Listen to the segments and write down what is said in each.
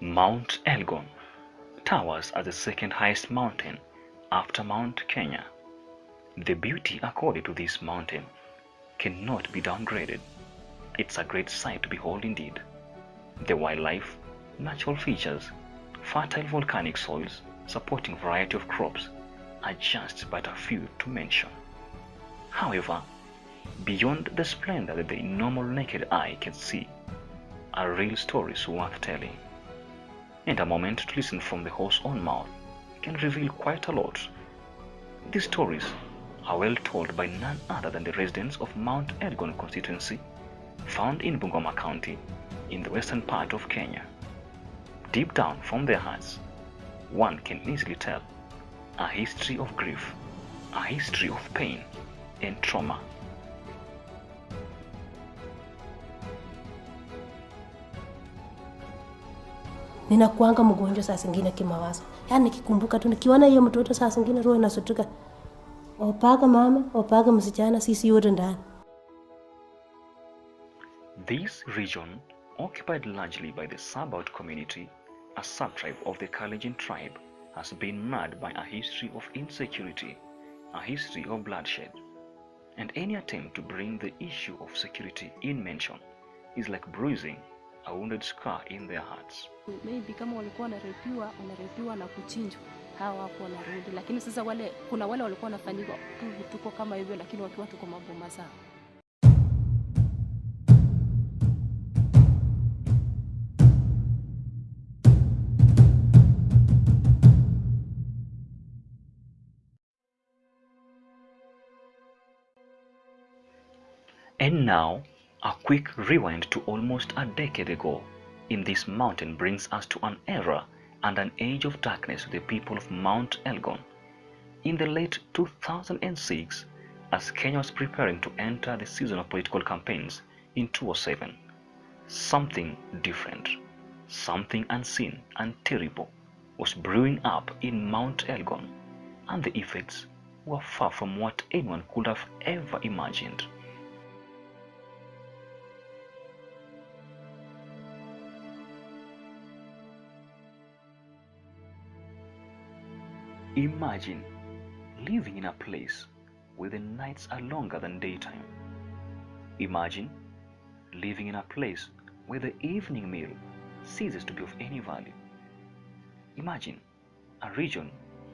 Mount Elgon towers as the second highest mountain after Mount Kenya. The beauty accorded to this mountain cannot be downgraded. It's a great sight to behold indeed. The wildlife, natural features, fertile volcanic soils supporting variety of crops are just but a few to mention. However, beyond the splendor that the normal naked eye can see are real stories worth telling. And a moment to listen from the horse's own mouth can reveal quite a lot. These stories are well told by none other than the residents of Mount Elgon constituency, found in Bungoma County, in the western part of Kenya. Deep down from their hearts, one can easily tell a history of grief, a history of pain and trauma. Ninakuanga mgonjwa saa zingine kimawazo. Yaani nikikumbuka tu nikiona hiyo mtoto saa zingine roho inasutuka. Opaga mama, opaga msichana, sisi yote ndani. This region, occupied largely by the Sabaot community, a subtribe of the Kalenjin tribe, has been marred by a history of insecurity, a history of bloodshed. And any attempt to bring the issue of security in mention is like bruising a wounded scar in their hearts. Maybe kama walikuwa wanarepiwa na kuchinjwa, hawa hapo wanarudi, lakini sasa kuna wale walikuwa wanafanywa vituko kama hivyo, lakini wakiwa tuko maboma zao. And now, a quick rewind to almost a decade ago in this mountain brings us to an era and an age of darkness to the people of Mount Elgon. In the late 2006, as Kenya was preparing to enter the season of political campaigns in 2007, something different, something unseen and terrible was brewing up in Mount Elgon, and the effects were far from what anyone could have ever imagined. Imagine living in a place where the nights are longer than daytime. Imagine living in a place where the evening meal ceases to be of any value. Imagine a region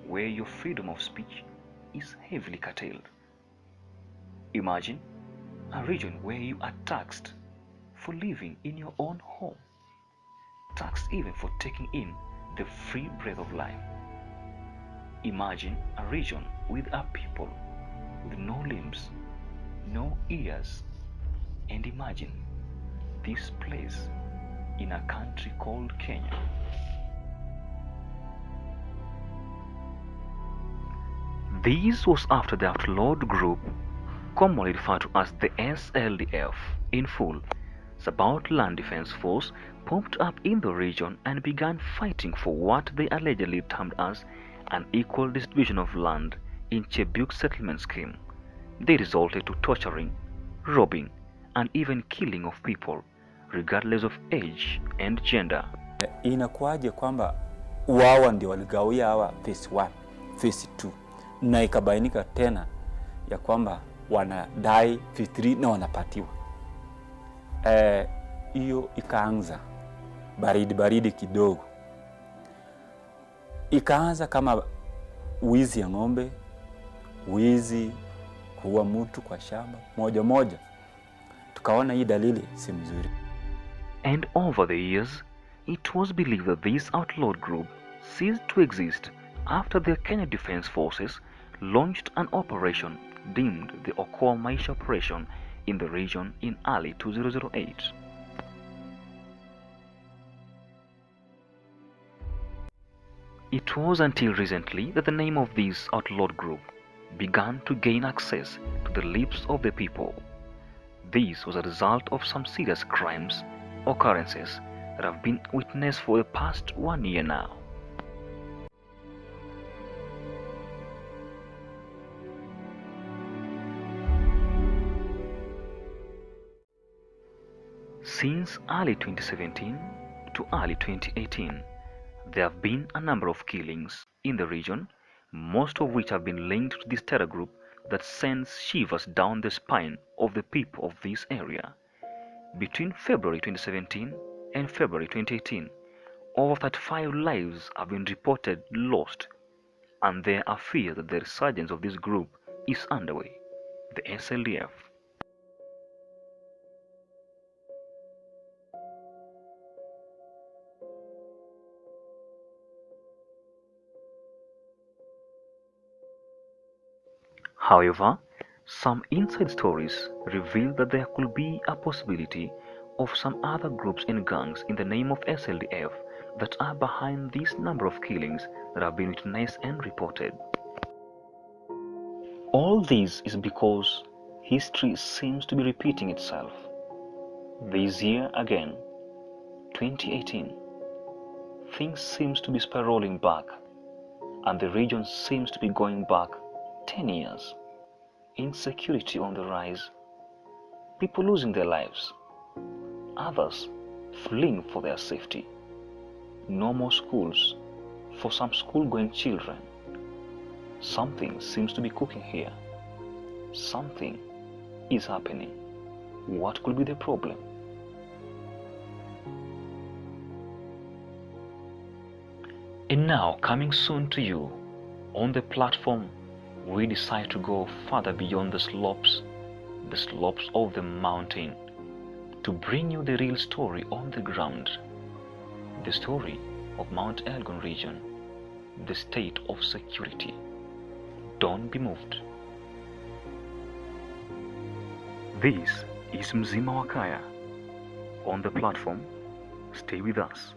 where your freedom of speech is heavily curtailed. Imagine a region where you are taxed for living in your own home, taxed even for taking in the free breath of life. Imagine a region with a people with no limbs, no ears, and imagine this place in a country called Kenya. This was after the outlawed group, commonly referred to as the SLDF in full, Sabaot Land Defense Force, popped up in the region and began fighting for what they allegedly termed as an equal distribution of land in Chebuk's settlement scheme. They resulted to torturing, robbing, and even killing of people, regardless of age and gender. Inakuaje kwamba wao ndio waligawia hawa phase 1, phase 2, na ikabainika tena ya kwamba wanadai phase 3 na wanapatiwa. Hiyo ikaanza baridi kidogo. Ikaanza kama wizi ya ng'ombe, wizi kuua mtu kwa shamba moja. Tukaona hii dalili si mzuri. And over the years, it was believed that this outlawed group ceased to exist after the Kenya Defense Forces launched an operation deemed the Okoa Maisha Operation in the region in early 2008. It was until recently that the name of this outlawed group began to gain access to the lips of the people. This was a result of some serious crimes, occurrences that have been witnessed for the past 1 year now. Since early 2017, to early 2018, there have been a number of killings in the region, most of which have been linked to this terror group that sends shivers down the spine of the people of this area. Between February 2017 and February 2018, over 35 lives have been reported lost, and there are fears that the resurgence of this group is underway, the SLDF. However, some inside stories reveal that there could be a possibility of some other groups and gangs in the name of SLDF that are behind this number of killings that have been witnessed and reported. All this is because history seems to be repeating itself. This year again, 2018, things seems to be spiraling back, and the region seems to be going back 10 years. Insecurity on the rise, people losing their lives, others fleeing for their safety. No more schools for some school-going children. Something seems to be cooking here. Something is happening. What could be the problem? And now, coming soon to you on the platform, we decide to go further beyond the slopes of the mountain, to bring you the real story on the ground, the story of Mount Elgon region, the state of security. Don't be moved. This is Mzima Wakaya on the platform. Stay with us.